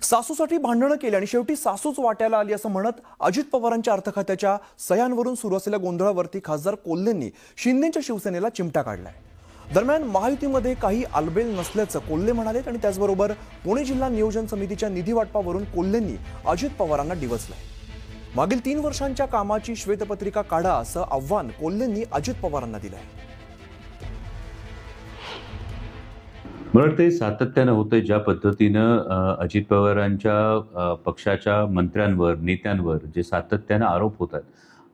सासूसाठी भांडणं केली आणि शेवटी सासूच वाट्याला आली असं म्हणत अजित पवारांच्या अर्थखात्याच्या सह्यांवरून सुरू असलेल्या गोंधळावरती खासदार कोल्हेंनी शिंदेच्या शिवसेनेला चिमटा काढलाय। दरम्यान महायुतीमध्ये काही आलबेल नसल्याचं कोल्हे म्हणालेत आणि त्याचबरोबर पुणे जिल्हा नियोजन समितीच्या निधी वाटपावरून कोल्हेंनी अजित पवारांना डिवचलंय। मागील 3 वर्षांच्या कामाची श्वेतपत्रिका काढा असं आव्हान कोल्हेंनी अजित पवारांना दिलंय। मला वाटतं सातत्यानं होतंय ज्या पद्धतीनं अजित पवारांच्या पक्षाच्या मंत्र्यांवर नेत्यांवर जे सातत्यानं आरोप होतात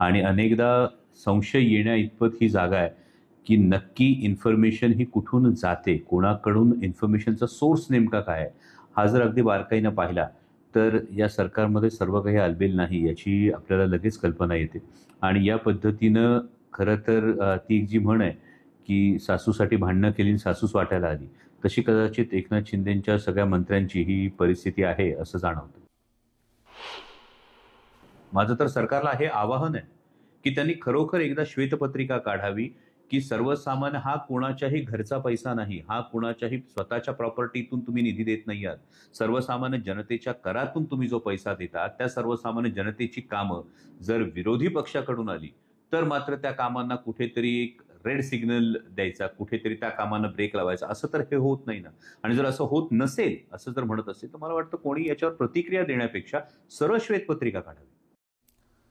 आणि अनेकदा संशय येण्या इतपत ही जागा आहे की नक्की इन्फॉर्मेशन ही कुठून जाते, कोणाकडून इन्फॉर्मेशनचा सोर्स नेमका काय आहे, हा जर अगदी बारकाईनं पाहिला तर या सरकारमध्ये सर्व काही आलबेल नाही याची आपल्याला लगेच कल्पना येते। आणि या पद्धतीनं खरं तर ती जी म्हण आहे की सासूसाठी भांडणं केली आणि सासूच वाटायला आली, तशी कदाचित एकनाथ शिंदेंच्या सगळ्या मंत्र्यांची ही परिस्थिती आहे असं जाणवतं। माझं तर सरकारला हे आवाहन आहे की त्यांनी खरोखर एकदा श्वेतपत्रिका काढावी की सर्वसामान्य हा कोणाच्याही घरचा पैसा नाही, हा कोणाच्याही स्वतःच्या प्रॉपर्टीतून तुम्ही निधी देत नाही आहात। सर्वसामान्य जनतेच्या करातून तुम्ही जो पैसा देता त्या सर्वसामान्य जनतेची कामं जर विरोधी पक्षाकडून आली तर मात्र त्या कामांना कुठेतरी एक रेड सिग्नल द्यायचा, कुठेतरी त्या कामांना ब्रेक लावायचा, असं तर हे होत नाही ना। आणि जर असं होत नसेल असं जर म्हणत असेल तर मला वाटतं कोणी याच्यावर प्रतिक्रिया देण्यापेक्षा सरळ श्वेतपत्रिका काढावी।